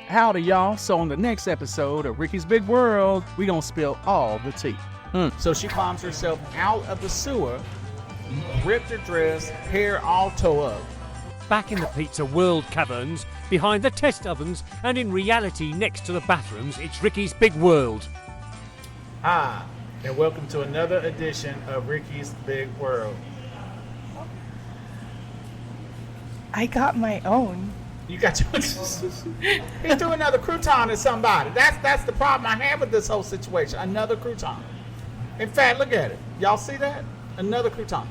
Howdy, y'all. So on the next episode of Ricky's Big World, we gonna spill all the tea. So she climbs herself out of the sewer, ripped her dress, hair all toe up. Back in the pizza world caverns, behind the test ovens, and in reality next to the bathrooms, it's Ricky's Big World. Hi, and welcome to another edition of Ricky's Big World. I got my own. You got your... He's doing another crouton to somebody. That's the problem I have with this whole situation. Another crouton. In fact, look at it. Y'all see that? Another crouton.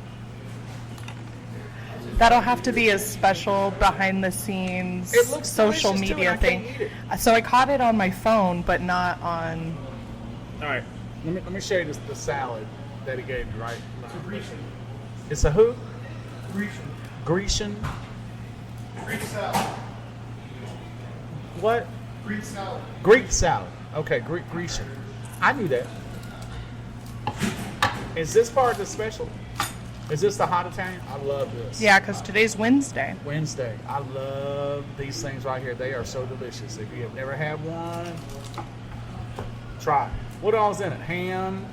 That'll have to be a special behind-the-scenes It looks social delicious, too, media and I can't thing. eat it. So I caught it on my phone, but not on. All right. Let me show you the salad that he gave me, right? It's a who? Grecian. Greek salad. What? Greek salad. Greek salad. Okay, Grecian. I knew that. Is this part of the special? Is this the hot Italian? I love this. Yeah, because today's Wednesday. Wednesday. I love these things right here. They are so delicious. If you have never had one, try it. What all's in it? Ham.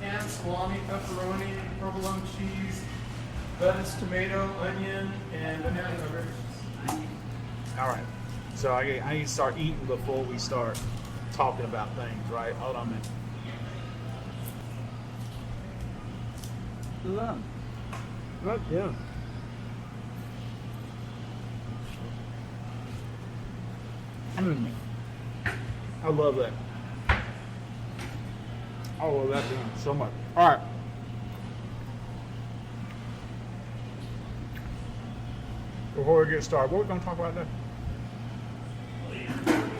Ham, salami, pepperoni, provolone cheese, lettuce, tomato, onion, and banana nugget. All right. So I need to start eating before we start talking about things, right? Hold on a minute. Right, yeah. I love that. I love that thing so much. All right. Before we get started, what are we going to talk about now?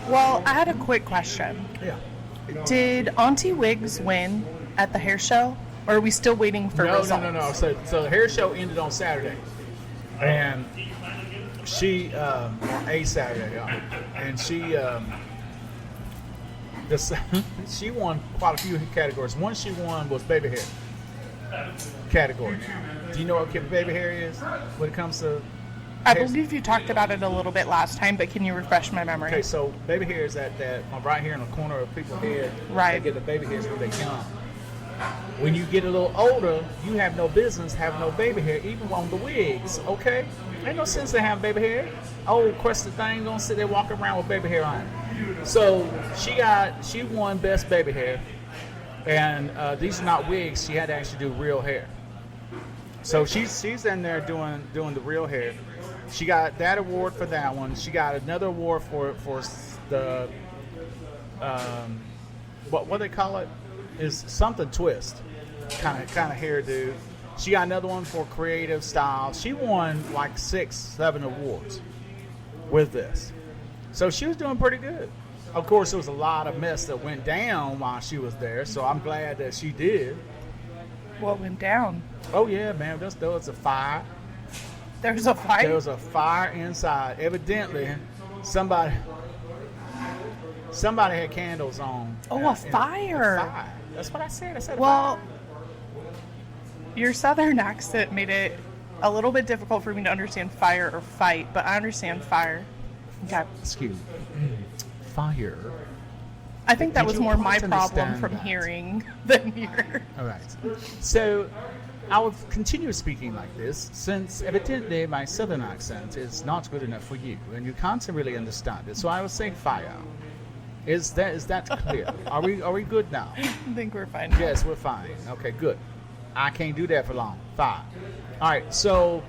Well, I had a quick question. Yeah. Did Auntie Wigs win at the hair show? Or are we still waiting for results? No. So the hair show ended on Saturday. And she, a Saturday, yeah. And she, she won quite a few categories. One she won was baby hair category. Do you know what baby hair is when it comes to I believe you talked about it a little bit last time, but can you refresh my memory? Okay, so baby hair is that right here in the corner of people's head. Right. They get the baby hairs when they young. When you get a little older, you have no business having no baby hair, even on the wigs, okay? Ain't no sense in having baby hair. Old crusted thing gonna sit there walking around with baby hair on it. So she won best baby hair, and these are not wigs. She had to actually do real hair. So she's in there doing the real hair. She got that award for that one. She got another award for the what they call it is something twist kind of hairdo. She got another one for creative style. She won like 6-7 awards with this. So she was doing pretty good. Of course, there was a lot of mess that went down while she was there, so I'm glad that she did. What went down? Oh yeah, man, there was a fire. There was a fight? There was a fire inside. Evidently, somebody had candles on. Oh, a fire. A fire. That's what I said. I said well, your southern accent made it a little bit difficult for me to understand fire or fight, but I understand fire. Okay. Excuse me. Fire. I think that Did was you more my quite problem understand from that? hearing than your. All right. So I will continue speaking like this, since evidently my southern accent is not good enough for you, and you can't really understand it. So I will say fire. Is that clear? Are we good now? I think we're fine. Yes, we're fine. Okay, good. I can't do that for long. Fine. All right, so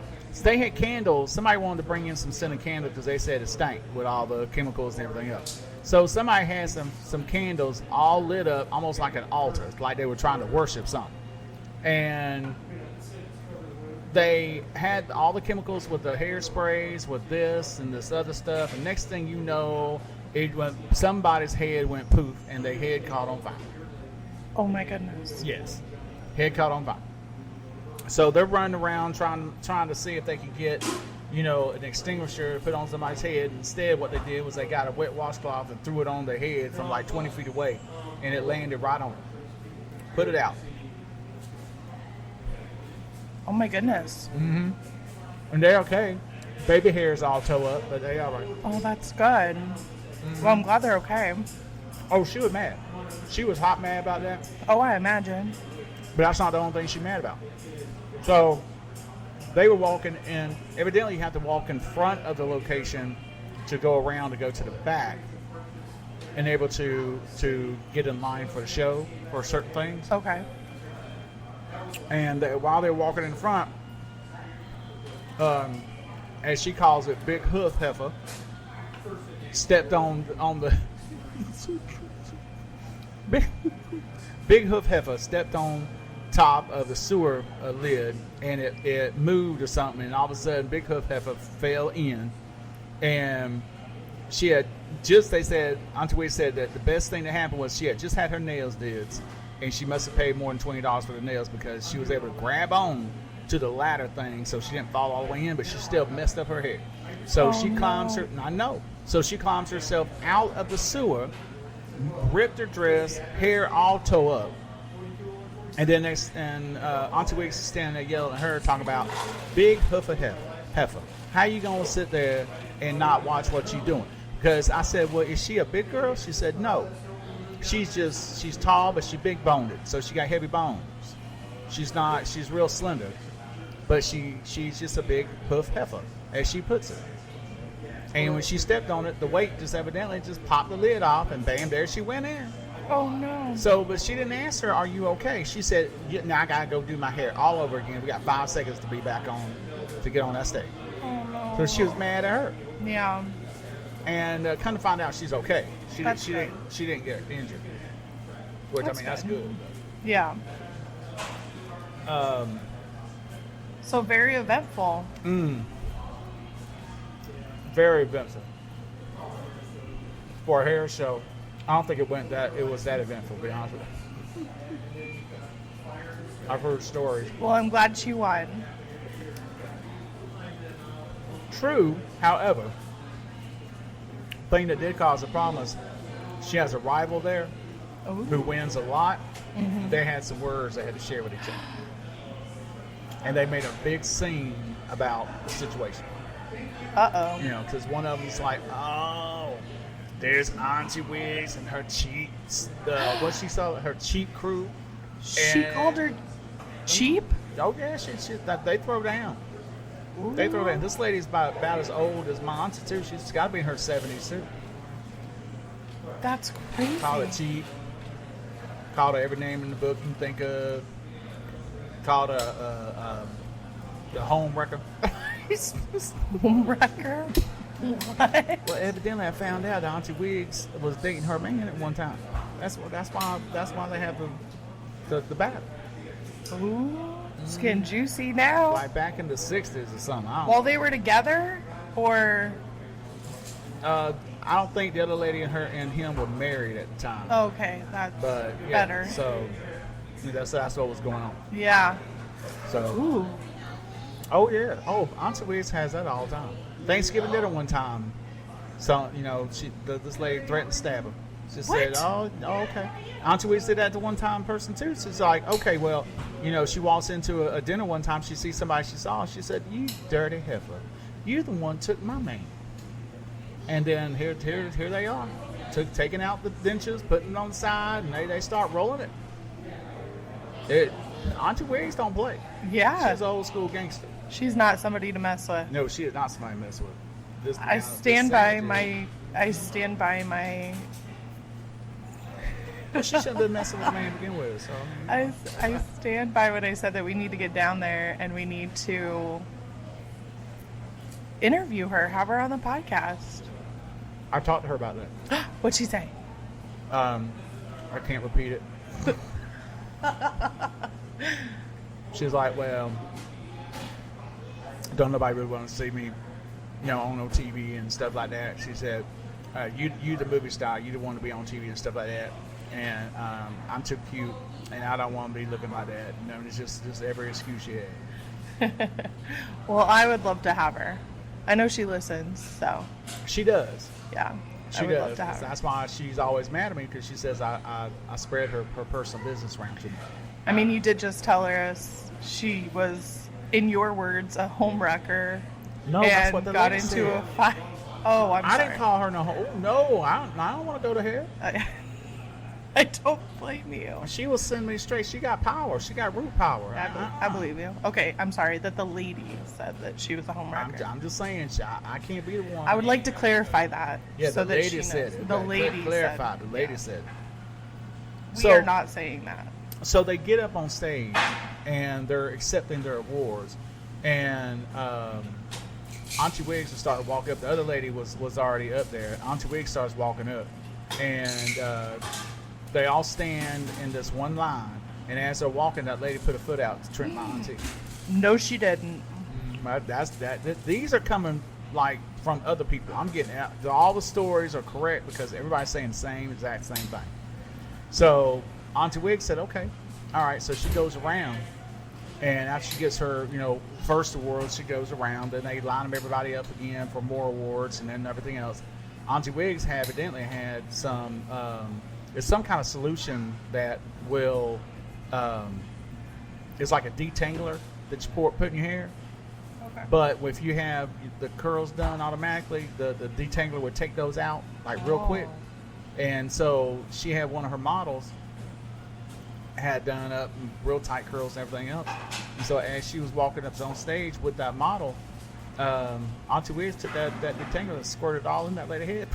they had candles. Somebody wanted to bring in some scented candles because they said it stank with all the chemicals and everything else. So somebody had some candles all lit up, almost like an altar, like they were trying to worship something. And they had all the chemicals with the hairsprays, with this and this other stuff. And next thing you know, somebody's head went poof, and their head caught on fire. Oh my goodness. Yes, head caught on fire. So they're running around trying to see if they could get, an extinguisher to put on somebody's head. Instead, what they did was they got a wet washcloth and threw it on their head from like 20 feet away, and it landed right on them. Put it out. Oh my goodness. Mm-hmm. And they're okay. Baby hair's all toe up, but they all right. Oh, that's good. Well, I'm glad they're okay. Oh, she was mad. She was hot mad about that. Oh, I imagine. But that's not the only thing she's mad about. So they were walking in. Evidently, you have to walk in front of the location to go around to go to the back and able to get in line for the show for certain things. Okay. And while they're walking in front, as she calls it, Big Hoof Heifer stepped on the Big Hoof Heifer stepped on top of the sewer lid, and it moved or something, and all of a sudden Big Hoof Heifer fell in, and she had just, they said, Auntie Wigs said that the best thing that happened was she had just had her nails did, and she must have paid more than $20 for the nails because she was able to grab on to the ladder thing so she didn't fall all the way in, but she still messed up her hair. So she climbs her, I know. So she climbs herself out of the sewer, ripped her dress, hair all toe up. And then Auntie Wigs is standing there yelling at her, talking about Big Hoof Heifer. How you gonna sit there and not watch what you doing? Because I said, well, is she a big girl? She said, no. She's tall, but she's big boned. So she got heavy bones. She's real slender. But she's just a big hoof heifer, as she puts it. And when she stepped on it, the weight just evidently just popped the lid off, and bam, there she went in. Oh, no. So, but she didn't ask her, are you okay? She said, yeah, now I got to go do my hair all over again. We got 5 seconds to be back on, to get on that stage. Oh, no. So she was mad at her. Yeah. And kind of find out she's okay. She Good. didn't get injured. Which, That's I mean, that's good. Yeah. So very eventful. Very eventful. For a hair show, I don't think it was that eventful, to be honest with you. I've heard stories. Well, I'm glad she won. True, however, thing that did cause a problem is she has a rival there who wins a lot. They had some words they had to share with each other. And they made a big scene about the situation. Uh-oh. You know, because one of them's like, oh, there's Auntie Wigs and her cheats. What she saw, her cheap crew. She called her cheap? Oh, yeah, they throw down. Ooh. They throw down. This lady's about as old as my auntie, too. She's got to be in her 70s, too. That's crazy. Called her cheap. Called her every name in the book you can think of. Called her the home wrecker. Home wrecker? What? Well, evidently I found out that Auntie Wigs was dating her man at one time. That's why they have the battle. Ooh, it's getting juicy now. Like back in the 60s or something. While they were together, or? I don't think the other lady and him were married at the time. Okay, that's better. So that's what was going on. Yeah. So. Ooh. Oh yeah. Oh, Auntie Wigs has that all the time. Thanksgiving dinner one time. So this lady threatened to stab her. She said, oh, okay. Auntie Wigs did that to one time person too. She's like, okay, well, she walks into a dinner one time. She sees somebody she saw. She said, you dirty heifer, you the one took my man. And then here they are, taking out the dentures, putting it on the side, and they start rolling it. Auntie Wigs don't play. Yeah. She's an old school gangster. She's not somebody to mess with. No, she is not somebody to mess with. I stand by my. Well, she shouldn't have been messing with me to begin with. So I stand by what I said, that we need to get down there and we need to interview her, have her on the podcast. I talked to her about that. What'd she say? I can't repeat it. She's like, well, don't nobody really want to see me, on no TV and stuff like that. She said, you the movie star, you the one to be on TV and stuff like that. And I'm too cute, and I don't want to be looking like that. It's just every excuse she had. Well, I would love to have her. I know she listens, so. She does. Yeah. She would does. love to have her. That's why she's always mad at me, because she says I spread her personal business around too much. I mean, you did just tell her she was, in your words, a home wrecker. No, that's and what the got lady into said. a fight. Oh, I'm I sorry. didn't call her no. Oh, no, I don't want to go to hair. I don't blame you. She was sending me straight. She got power. She got root power. I believe you. Okay, I'm sorry that the lady said that she was a homewrecker. I'm just saying, I can't be the one. I would like to clarify that. Yeah, so the that she lady knows. said it. The lady clarified. said. The lady yeah. said it. We So- are not saying that. So they get up on stage and they're accepting their awards, and Auntie Wigs started walking up. The other lady was already up there. Auntie Wigs starts walking up, and they all stand in this one line. And as they're walking, that lady put a foot out to trim my auntie. No, she didn't. That's that. These are coming like from other people. I'm getting out. All the stories are correct because everybody's saying the exact same thing. So Auntie Wig said, "Okay, all right." So she goes around, and after she gets her, first award, she goes around. Then they line everybody up again for more awards, and then everything else. Auntie Wigs evidently had some. It's some kind of solution that will. It's like a detangler that you put in your hair. Okay. But if you have the curls done automatically, the detangler would take those out like real quick. And so she had one of her models had done up real tight curls and everything else. And so as she was walking up on stage with that model, Auntie Wigs took that detangler and squirted it all in that lady's head.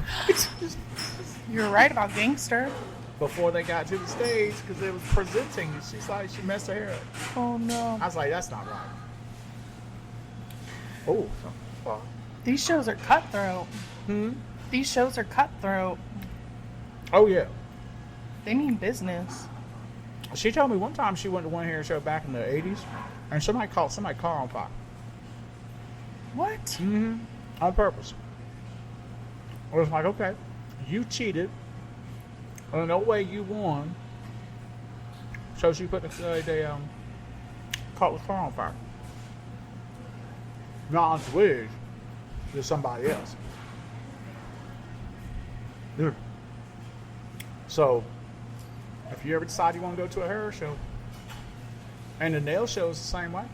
You're right about gangster. Before they got to the stage, because it was presenting, she's like, she messed her hair up. Oh no. I was like, that's not right. Oh, well, These shows are cutthroat. hmm. These shows are cutthroat. Oh yeah. They mean business. She told me one time she went to one hair show back in the 80s, and somebody caught somebody's car on fire. What? Mm-hmm. On purpose. I was like, okay, you cheated. Well, no way you won. So she put the caught the car on fire. Not Auntie Wigs, just somebody else. Yeah. So, if you ever decide you want to go to a hair show, and the nail show is the same way.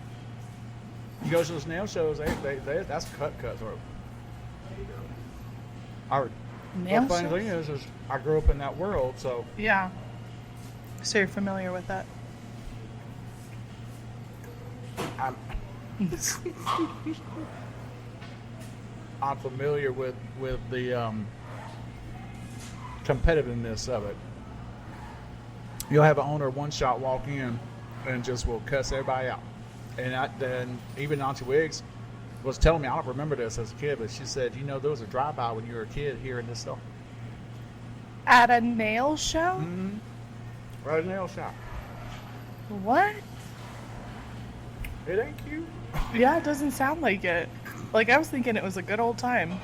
You go to those nail shows, that's cutthroat. Nail The funny shows? thing is I grew up in that world, so Yeah. So you're familiar with that? I'm I'm familiar with the competitiveness of it. You'll have an owner one shot walk in and just will cuss everybody out. And then even Auntie Wigs was telling me, I don't remember this as a kid, but she said, there was a drive-by when you were a kid here in this store. At a nail show? Mm-hmm. Right at the nail shop. What? It ain't cute. Yeah, it doesn't sound like it. Like, I was thinking it was a good old time.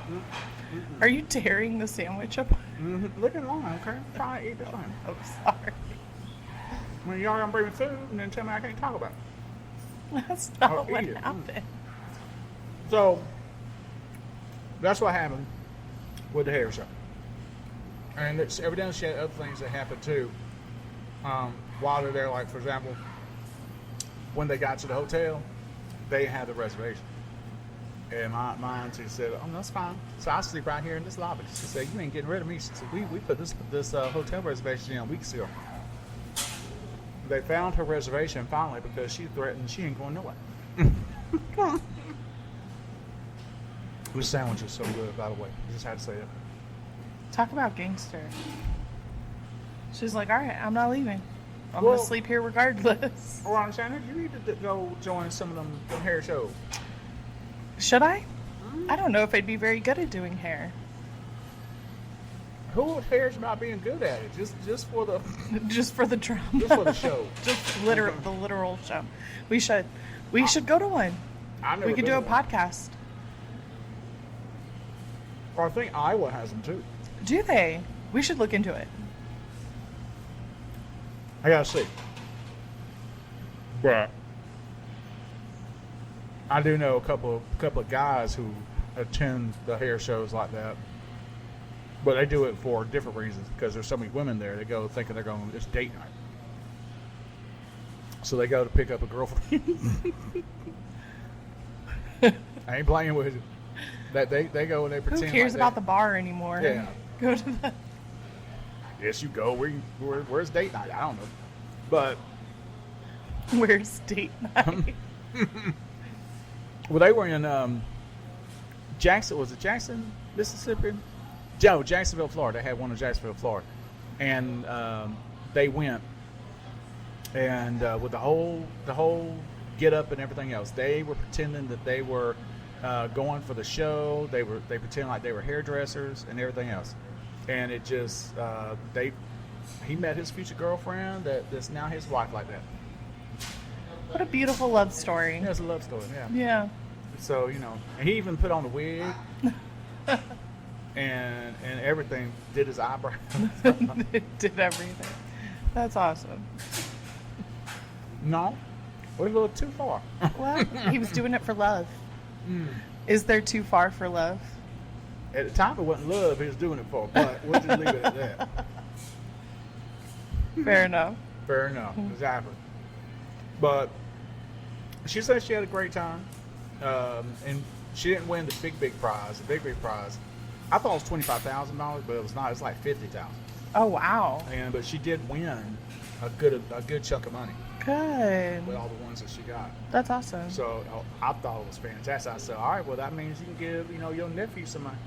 Are you tearing the sandwich up? Mm-hmm. Look in line, okay? Try to eat this one. I'm sorry. When y'all gonna bring me food and then tell me I can't talk about it. That's not Oh, what eat it. happened. So that's what happened with the hair show. And it's evidently she had other things that happened too. While they're there, like for example, when they got to the hotel, they had the reservation. And my auntie said, "Oh, that's fine. So I'll sleep right here in this lobby." She said, "You ain't getting rid of me." She said, "We put this hotel reservation in weeks ago." They found her reservation finally because she threatened she ain't going nowhere. This sandwich is so good, by the way. I just had to say it. Talk about gangster. She's like, all right, I'm not leaving. I'm Well- going to sleep here regardless. Well, I'm saying you need to go join some of them hair shows. Should I? I don't know if I'd be very good at doing hair. Who cares about being good at it? Just for the Just for the drama. just for the show. Just the literal show. We should go to one. I've never We could been do a to one. podcast. Well, I think Iowa has them too. Do they? We should look into it. I gotta see. But I do know a couple of guys who attend the hair shows like that. But they do it for different reasons because there's so many women there. They go thinking they're going, it's date night. So they go to pick up a girlfriend. I ain't playing with you. That they go and they pretend. Who cares like about the bar anymore? Yeah. Go to the. Yes, you go. Where's date night? I don't know. But Where's date night? well, they were in Jackson. Was it Jackson, Mississippi? Joe, Jacksonville, Florida. They had one in Jacksonville, Florida, and they went and with the whole get up and everything else. They were pretending that they were going for the show. They pretend like they were hairdressers and everything else. And it just he met his future girlfriend that's now his wife like that. What a beautiful love story. Yeah, it's a love story. Yeah. Yeah. So and he even put on a wig and everything. Did his eyebrows. Did everything. That's awesome. No, we're a little too far. Well, he was doing it for love. Is there too far for love? At the time, it wasn't love he was doing it for, but we'll just leave it at that. Fair enough. Fair enough, exactly. But she said she had a great time, and she didn't win the big prize. The big prize, I thought it was $25,000, but it was not. It's like $50,000. Oh wow. But she did win a good chunk of money Good. with all the ones that she got. That's awesome. So I thought it was fantastic. I said, all right, well that means you can give your nephew some money.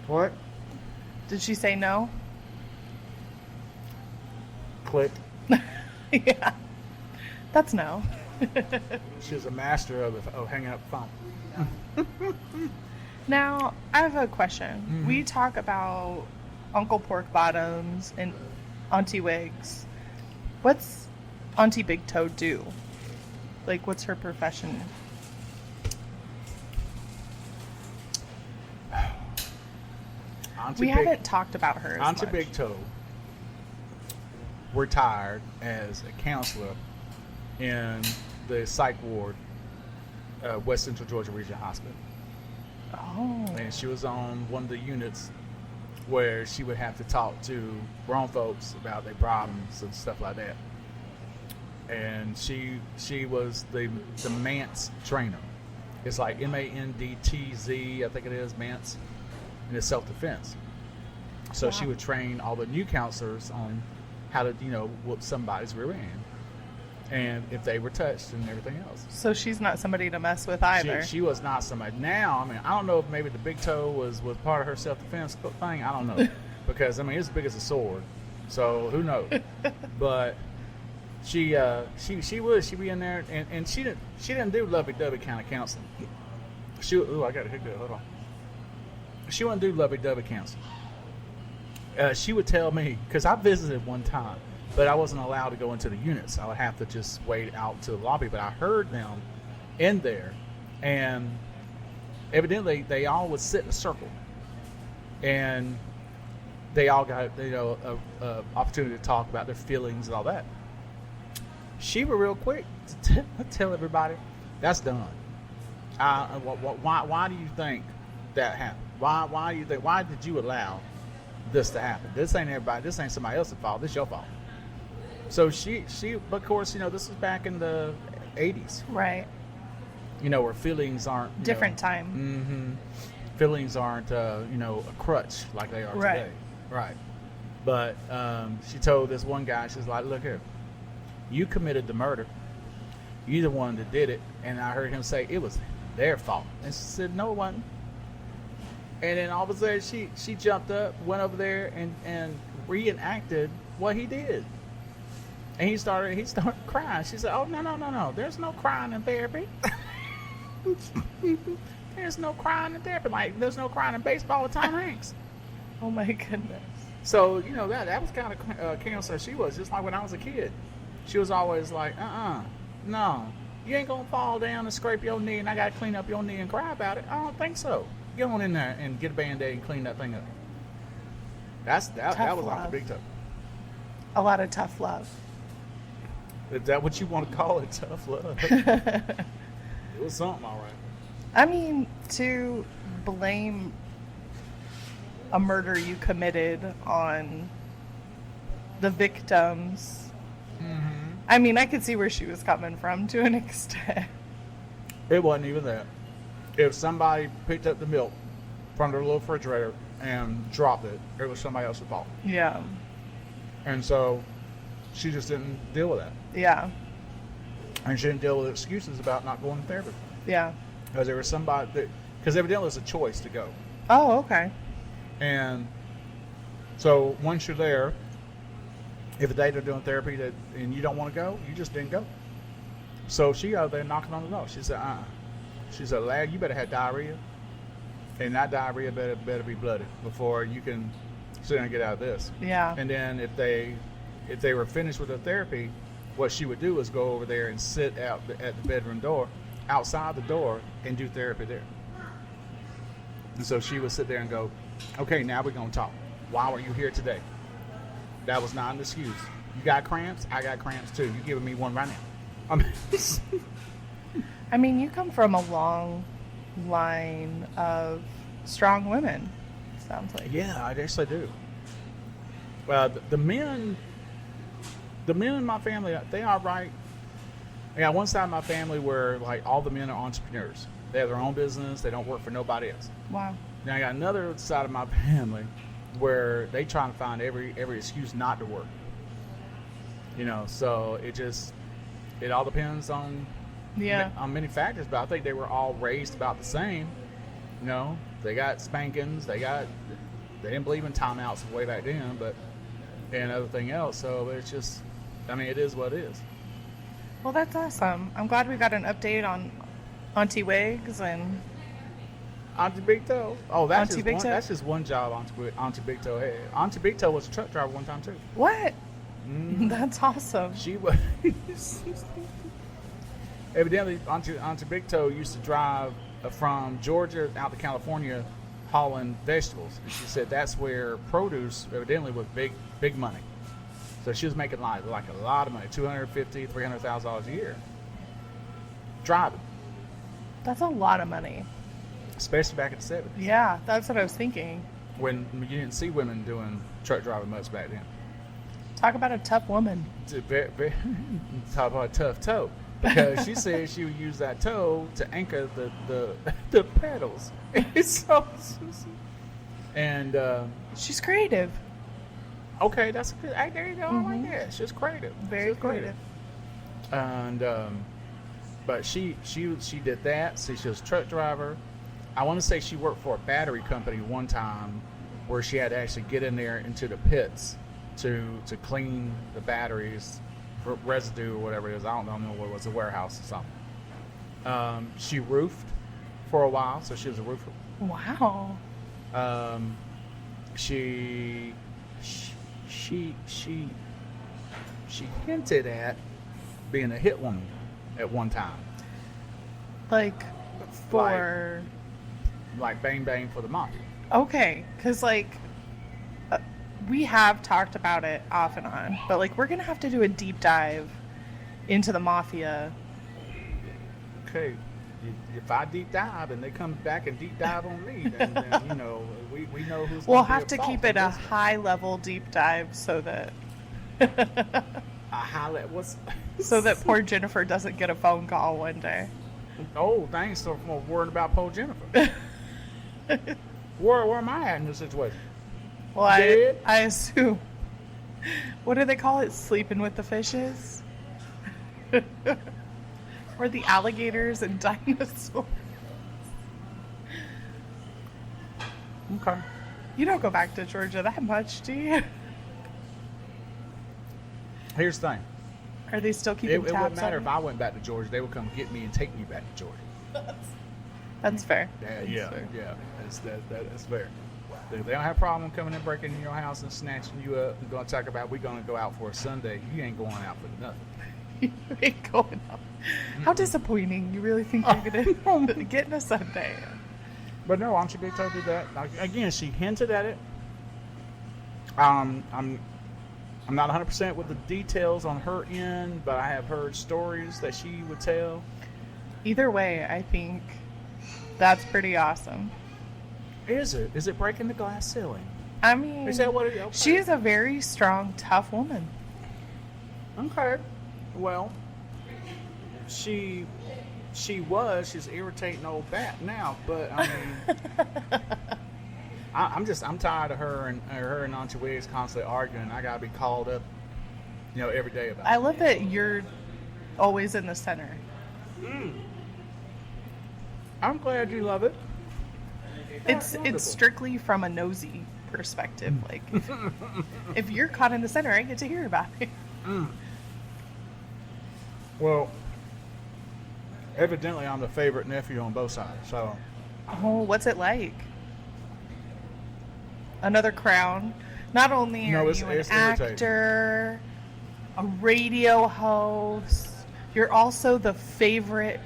What? Did she say no? Click. Yeah. That's no. She's a master of hanging up the phone. Now, I have a question. Mm-hmm. We talk about Uncle Pork Bottoms and Auntie Wigs. What's Auntie Big Toe do? Like, what's her profession? We haven't talked about her as Auntie much. Big Toe retired as a counselor in the psych ward, West Central Georgia Regional Hospital. Oh. And she was on one of the units where she would have to talk to grown folks about their problems and stuff like that. And she was the MANTZ trainer. It's like MANDTZ, I think it is, MANTZ, and it's self-defense. So Wow. she would train all the new counselors on how to, whoop somebody's rear end, and if they were touched and everything else. So she's not somebody to mess with either. She was not somebody. Now, I don't know if maybe the big toe was part of her self-defense thing. I don't know. Because, it's as big as a sword. So, who knows? But she would. She'd be in there, and she didn't do lovey-dovey kind of counseling. I got a hiccup. Hold on. She wouldn't do lovey-dovey counseling. She would tell me, because I visited one time, but I wasn't allowed to go into the units. I would have to just wait out to the lobby. But I heard them in there, and evidently they all would sit in a circle, and they all got a opportunity to talk about their feelings and all that. She was real quick to tell everybody, that's done. Why do you think that happened? Why do you think? Why did you allow this to happen? This ain't everybody. This ain't somebody else's fault. This your fault. So she, of course, this was back in the 80s. Right. Where feelings aren't Different time. Mm-hmm. Feelings aren't a crutch like they are Right. today. Right. But she told this one guy, she's like, look here, you committed the murder. You're the one that did it. And I heard him say it was their fault. And she said, no, it wasn't. And then all of a sudden she jumped up, went over there and reenacted what he did. And he started crying. She said, oh, no. There's no crying in therapy. There's no crying in therapy. Like, there's no crying in baseball with Tom Hanks. Oh, my goodness. So, that was kind of counselor she was. Just like when I was a kid. She was always like, no. You ain't going to fall down and scrape your knee and I got to clean up your knee and cry about it. I don't think so. Get on in there and get a Band-Aid and clean that thing up. That was like a big toe. A lot of tough love. Is that what you want to call it? Tough love. It was something, all right. To blame a murder you committed on the victims. Mm-hmm. I could see where she was coming from to an extent. It wasn't even that. If somebody picked up the milk from their little refrigerator and dropped it, it was somebody else's fault. Yeah. And so she just didn't deal with that. Yeah. And she didn't deal with excuses about not going to therapy. Yeah. Because there was somebody that, because evidently it was a choice to go. Oh, okay. And so once you're there, if a day they're doing therapy that, and you don't want to go, you just didn't go. So she out there knocking on the door. She said, She said, lad, you better have diarrhea. And that diarrhea better be bloody before you can sit down and get out of this. Yeah. And then if they were finished with their therapy, what she would do is go over there and sit out at the bedroom door, outside the door, and do therapy there. And so she would sit there and go, okay, now we're going to talk. Why were you here today? That was not an excuse. You got cramps? I got cramps too. You're giving me one right now. I mean, you come from a long line of strong women, sounds like. Yeah, I actually do. Well, the men in my family, they are right. I got one side of my family where like all the men are entrepreneurs. They have their own business. They don't work for nobody else. Wow. Now I got another side of my family where they try to find every excuse not to work. You know, so it all depends on on many factors. But I think they were all raised about the same. You know, they got spankings. They didn't believe in timeouts way back then, but and everything else. So it's just, I mean, it is what it is. Well, that's awesome. I'm glad we got an update on Auntie Wigs and Auntie Big Toe. Oh, that's Auntie just Big one. Toe? That's just one job Auntie Big Toe had. Auntie Big Toe was a truck driver one time too. what? That's awesome. She was. Evidently, Auntie Big Toe used to drive from Georgia out to California hauling vegetables. And she said that's where produce evidently was big money. So she was making like a lot of money, $250,000, $300,000 a year. Driving. That's a lot of money. Especially back in the 70s. Yeah, that's what I was thinking. When you didn't see women doing truck driving much back then. Talk about a tough woman. Talk about a tough toe. Because she said she would use that toe to anchor the pedals. And She's creative. okay, that's a good. Hey, there you go. I like that. She's creative. Very She's creative. And but she did that. See, she was a truck driver. I want to say she worked for a battery company one time, where she had to actually get in there into the pits to clean the batteries for residue or whatever it is. I don't know what it was, a warehouse or something. She roofed for a while, so she was a roofer. Wow. She hinted at being a hit woman at one time, Like, for... like bang bang for the mafia. Okay, because, like, we have talked about it off and on, but, like, we're going to have to do a deep dive into the mafia. Okay, if I deep dive and they come back and deep dive on me, then you know we know who's. We'll gonna be have at to fault keep in it a this. high-level deep dive so that A highlight. What's so that poor Jennifer doesn't get a phone call one day. Oh, thanks for worrying about poor Jennifer. Where am I at in this situation? Well, Dead? I assume. What do they call it? Sleeping with the fishes? Or the alligators and dinosaurs? Okay. You don't go back to Georgia that much, do you? Here's the thing. Are they still It keeping wouldn't tabs matter on if I went back to Georgia. They would come get me and take me back to Georgia. That's fair. Yeah. fair. That's fair. They don't have a problem coming and breaking in your house and snatching you up and going to talk about we're going to go out for a Sunday. You ain't going out for nothing. You ain't going out. How disappointing. You really think you're going to get in a Sunday? But no, Auntie Big Toe did that. Like, again, she hinted at it. I'm not 100% with the details on her end, but I have heard stories that she would tell. Either way, I think that's pretty awesome. Is it? Is it breaking the glass ceiling? I mean, Is that what it is? Okay. she is a very strong, tough woman. Okay. Well, she She's an irritating old bat now, but I mean, I'm tired of her and Auntie Wigs constantly arguing. I gotta be called up, every day about it. I love that you're always in the center. I'm glad you love it. It's wonderful. strictly from a nosy perspective. Like, if you're caught in the center, I get to hear about it. Well, evidently I'm the favorite nephew on both sides. So Oh, what's it like? Another crown. Not only No, are it's you an irritating. actor, a radio host, you're also the favorite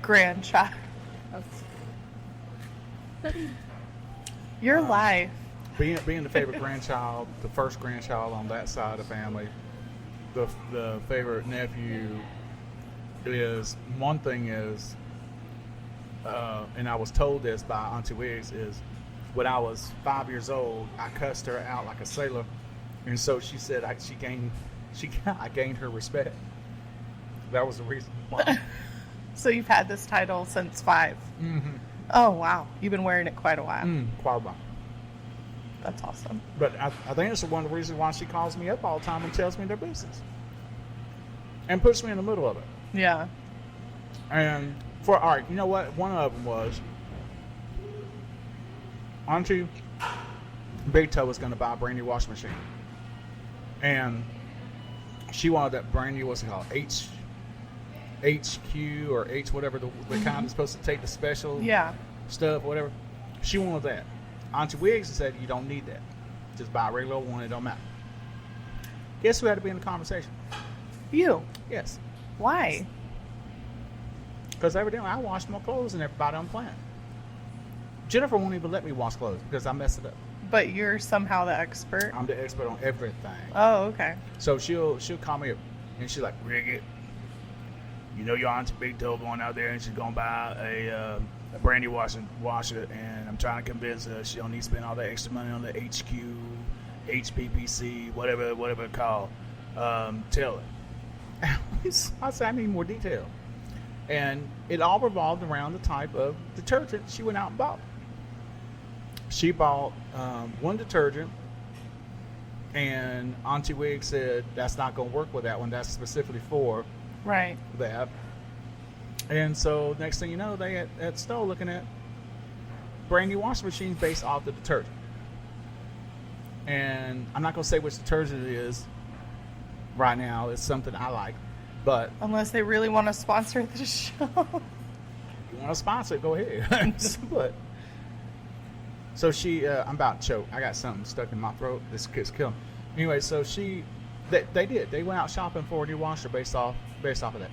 grandchild. Your life. being the favorite grandchild, the first grandchild on that side of the family, the favorite nephew is one thing is, and I was told this by Auntie Wigs, is when I was 5 years old, I cussed her out like a sailor, and so she said I gained her respect. That was the reason why. So you've had this title since 5. Mm-hmm. Oh, wow. You've been wearing it quite a while. Quite a while. That's awesome. But I think it's one of the reasons why she calls me up all the time and tells me their business. And puts me in the middle of it. Yeah. And all right, you know what? One of them was Auntie Big Toe was going to buy a brand new washing machine. And she wanted that brand new, what's it called? HQ or H, whatever, the kind that's supposed to take the special stuff, whatever. She wanted that. Auntie Wigs said, you don't need that. Just buy a regular one, it don't matter. Guess who had to be in the conversation? You. Yes. Why? Because evidently I washed my clothes and everybody on the planet. Jennifer won't even let me wash clothes because I messed it up. But you're somehow the expert. I'm the expert on everything. Oh, okay. So she'll call me up and she's like, Riggit, you know your Auntie Big Toe going out there and she's going to buy a brand new washer, and I'm trying to convince her she don't need to spend all that extra money on the HQ, HPPC, whatever it's called. Tell her. I said, I need more detail. And it all revolved around the type of detergent she went out and bought. She bought one detergent, and Auntie Wig said, that's not going to work with that one. That's specifically for Right. that. And so next thing you know, they at Stowe looking at brand new washing machines based off the detergent. And I'm not going to say which detergent it is right now. It's something I like. But Unless they really want to sponsor the show. you want to sponsor it, go ahead. But so I'm about to choke. I got something stuck in my throat. This kid's killing me. Anyway, so they did. They went out shopping for a new washer based off of that.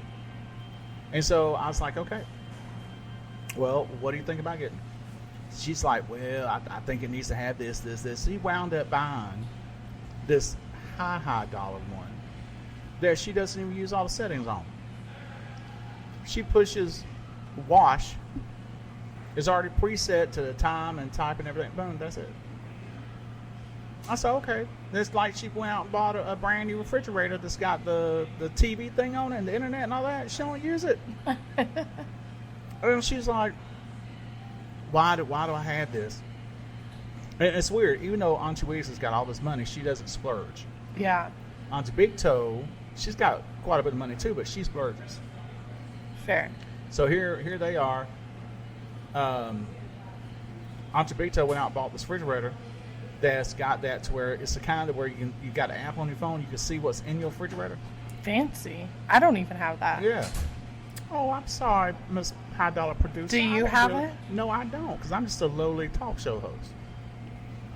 And so I was like, okay, well, what do you think about getting? She's like, well, I think it needs to have this. She wound up buying this high dollar one that she doesn't even use all the settings on. She pushes wash. It's already preset to the time and type and everything. Boom, that's it. I said, okay. It's like she went out and bought a brand new refrigerator that's got the TV thing on it and the internet and all that. She don't use it. And she's like, why do I have this? And it's weird. Even though Auntie Wigs has got all this money, she doesn't splurge. Yeah. Auntie Big Toe, she's got quite a bit of money too, but she splurges. Fair. So here they are. Auntie Big Toe went out and bought this refrigerator that's got that to where it's the kind of where you got an app on your phone, you can see what's in your refrigerator. Fancy. I don't even have that. Yeah. Oh, I'm sorry, Miss High Dollar Producer. Do you I don't have really- it? No, I don't, because I'm just a lowly talk show host.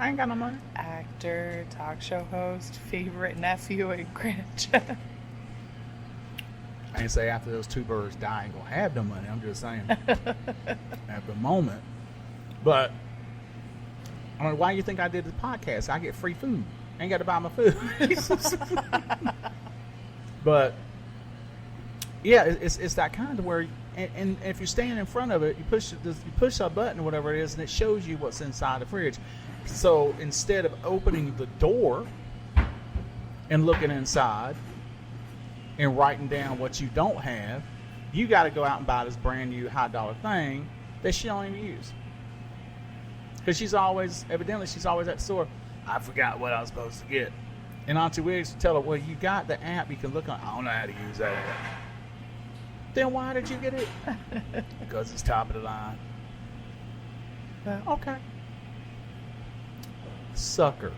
I ain't got no money. Actor, talk show host, favorite nephew, and grandchild. I ain't say after those two birds die, I ain't gonna have no money. I'm just saying at the moment. But I mean, why do you think I did the podcast? I get free food. I ain't got to buy my food. But yeah, it's that kind of where, and if you're standing in front of it, you push a button or whatever it is, and it shows you what's inside the fridge. So instead of opening the door and looking inside and writing down what you don't have, you got to go out and buy this brand new high dollar thing that she don't even use. Because she's always at the store. I forgot what I was supposed to get. And Auntie Wigs would tell her, well, you got the app. You can look on. I don't know how to use that app. Then why did you get it? Because it's top of the line. Okay. Sucker.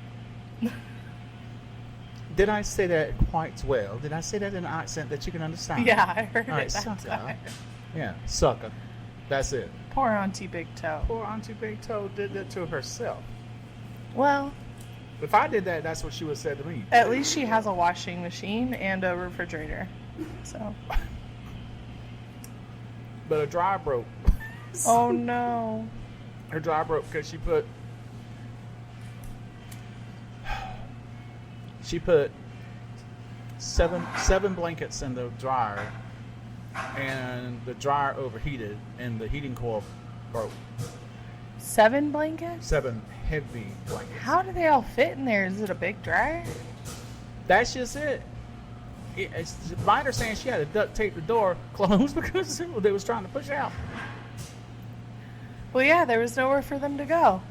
Did I say that quite well? Did I say that in an accent that you can understand? Yeah, I heard All right, it that sucker. time. Yeah, sucker. That's it. Poor Auntie Big Toe. Poor Auntie Big Toe did that to herself. Well, If I did that, that's what she would have said to me. at least she has a washing machine and a refrigerator. So. But her dryer broke. Oh no. Her dryer broke because she put seven blankets in the dryer, and the dryer overheated, and the heating coil broke. 7 blankets? 7 heavy blankets. How do they all fit in there? Is it a big dryer? That's just it. My understanding, she had to duct tape the door closed because they was trying to push out. Well, yeah, there was nowhere for them to go.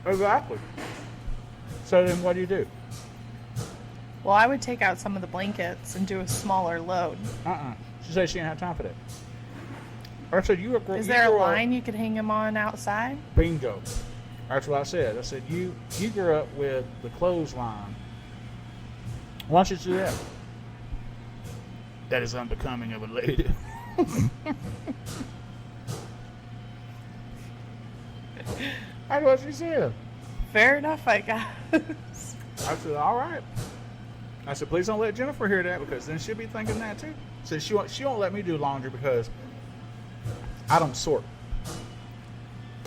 Exactly. So then what do? Well, I would take out some of the blankets and do a smaller load. She said she didn't have time for that. I said, Is there a line you could hang them on outside? Bingo. That's what I said. I said, you grew up with the clothesline. Why don't you do that? That is unbecoming of a lady. That's what she said. Fair enough, I guess. I said, all right. I said, please don't let Jennifer hear that, because then she'll be thinking that too. So she won't let me do laundry because I don't sort.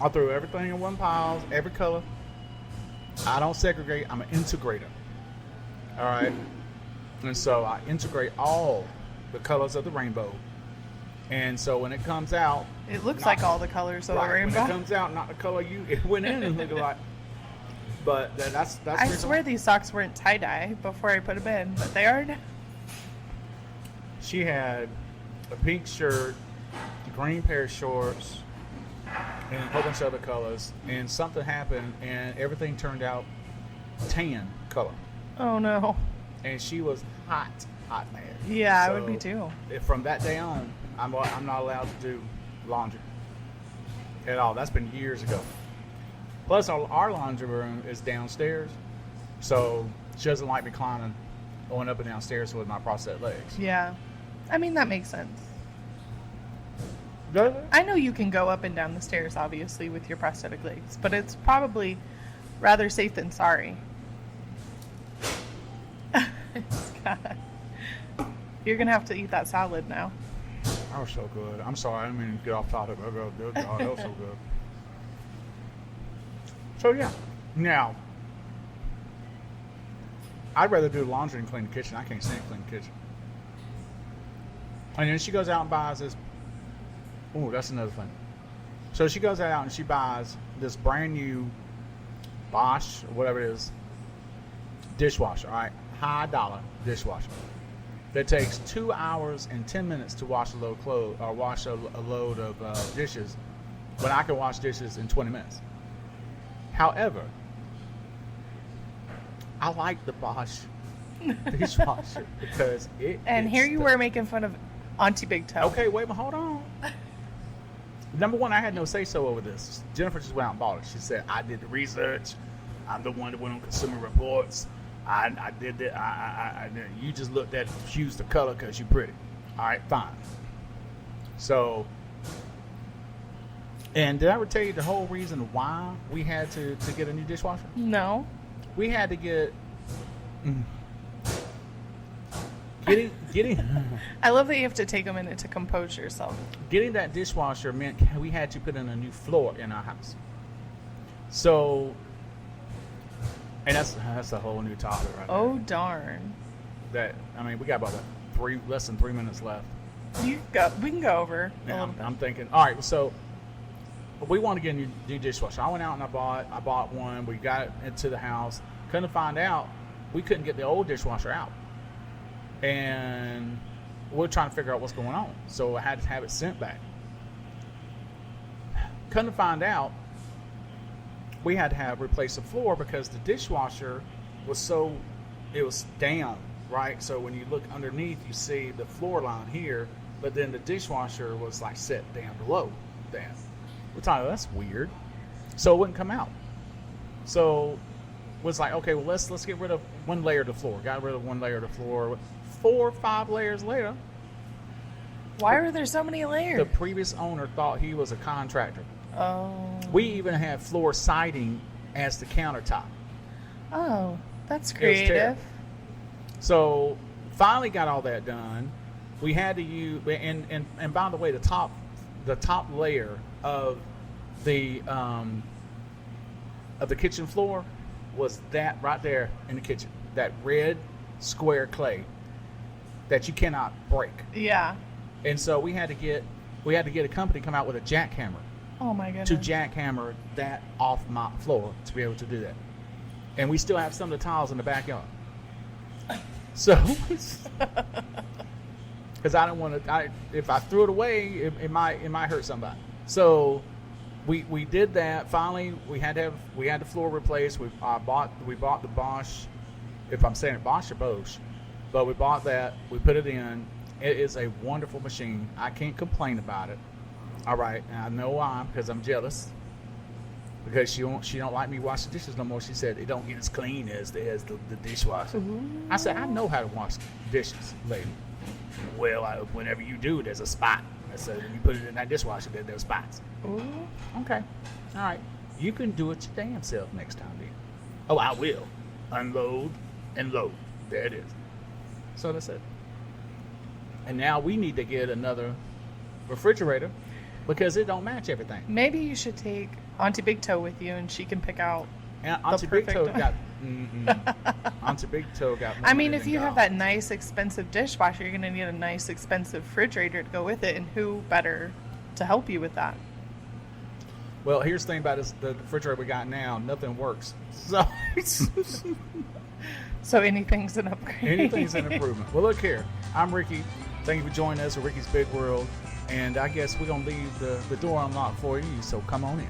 I throw everything in one pile, every color. I don't segregate. I'm an integrator. All right. And so I integrate all the colors of the rainbow. And so when it comes out, It looks like all the colors of the when rainbow. it comes out, not the color it went in and look like. But that's. I swear these socks weren't tie-dye before I put them in, but they are now. She had a pink shirt, a green pair of shorts, and a whole bunch of other colors. And something happened, and everything turned out tan color. Oh, no. And she was hot mad. Yeah, I would So, be too. From that day on, I'm not allowed to do laundry at all. That's been years ago. Plus, our laundry room is downstairs, so she doesn't like me climbing, going up and downstairs with my prosthetic legs. Yeah. I mean, that makes sense. Does it? I know you can go up and down the stairs, obviously, with your prosthetic legs, but it's probably rather safe than sorry. God. You're going to have to eat that salad now. That was so good. I'm sorry, I didn't mean to get off topic. Oh, God, that was so good. So, yeah. Now, I'd rather do laundry than clean the kitchen. I can't stand clean the kitchen. And then she goes out and buys this. Ooh, that's another thing. So she goes out and she buys this brand new Bosch, or whatever it is, dishwasher, all right? High dollar dishwasher. That takes 2 hours and 10 minutes to wash a load of clothes, or wash a load of dishes, when I can wash dishes in 20 minutes. However, I like the Bosch dishwasher because And here you were making fun of Auntie Big Toe. Okay, wait, but hold on. Number one, I had no say-so over this. Jennifer just went out and bought it. She said, I did the research. I'm the one that went on Consumer Reports. I did that. I did. You just looked at choose the color because you're pretty. All right, fine. So, and did I ever tell you the whole reason why we had to get a new dishwasher? No. We had to get... Getting I love that you have to take a minute to compose yourself. getting that dishwasher meant we had to put in a new floor in our house. So, and that's a whole new topic right there. Oh, darn. That, I mean, we got about less than 3 minutes left. We can go over a Now, little bit. I'm thinking, all right, so we want to get a new dishwasher. I went out and I bought one. We got it into the house. Couldn't find out we couldn't get the old dishwasher out. And we're trying to figure out what's going on. So I had to have it sent back. Come to find out, we had to have replace the floor because the dishwasher it was down, right? So when you look underneath, you see the floor line here, but then the dishwasher was like set down below that. We thought, that's weird. So it wouldn't come out. So was like, okay, well let's get rid of one layer of the floor. Got rid of one layer of the floor. 4 or 5 layers later, Why are there so many layers? the previous owner thought he was a contractor. Oh. We even had floor siding as the countertop. Oh, that's It was creative. terrible. So finally got all that done. We had to use, and by the way, the top layer of the kitchen floor was that right there in the kitchen, that red square clay that you cannot break. Yeah. And so we had to get a company to come out with a jackhammer Oh my to goodness. jackhammer that off my floor to be able to do that. And we still have some of the tiles in the backyard. So, because I don't want to, if I threw it away, it might hurt somebody. So, we did that. Finally, we had the floor replaced. We bought the Bosch, if I'm saying it Bosch or Bosch, but we bought that. We put it in. It is a wonderful machine. I can't complain about it. All right, and I know why, because I'm jealous. Because she don't like me washing dishes no more. She said it don't get as clean as the dishwasher. Ooh. I said, I know how to wash dishes, lady. Well, whenever you do, there's a spot. I said, when you put it in that dishwasher, there's spots. Ooh. Okay, all right. You can do it your damn self next time, then. Oh, I will. Unload and load. There it is. So that's it. And now we need to get another refrigerator because it don't match everything. Maybe you should take Auntie Big Toe with you, and she can pick out. And Auntie Big perfect Toe one. got. Auntie Big Toe got. I mean, limited if you and have gone. that nice, expensive dishwasher, you're going to need a nice, expensive refrigerator to go with it, and who better to help you with that? Well, here's the thing about this, the refrigerator we got now. Nothing works. So So anything's an upgrade. anything's an improvement. Well, look here. I'm Ricky. Thank you for joining us for Ricky's Big World. And I guess we're going to leave the door unlocked for you. So come on in.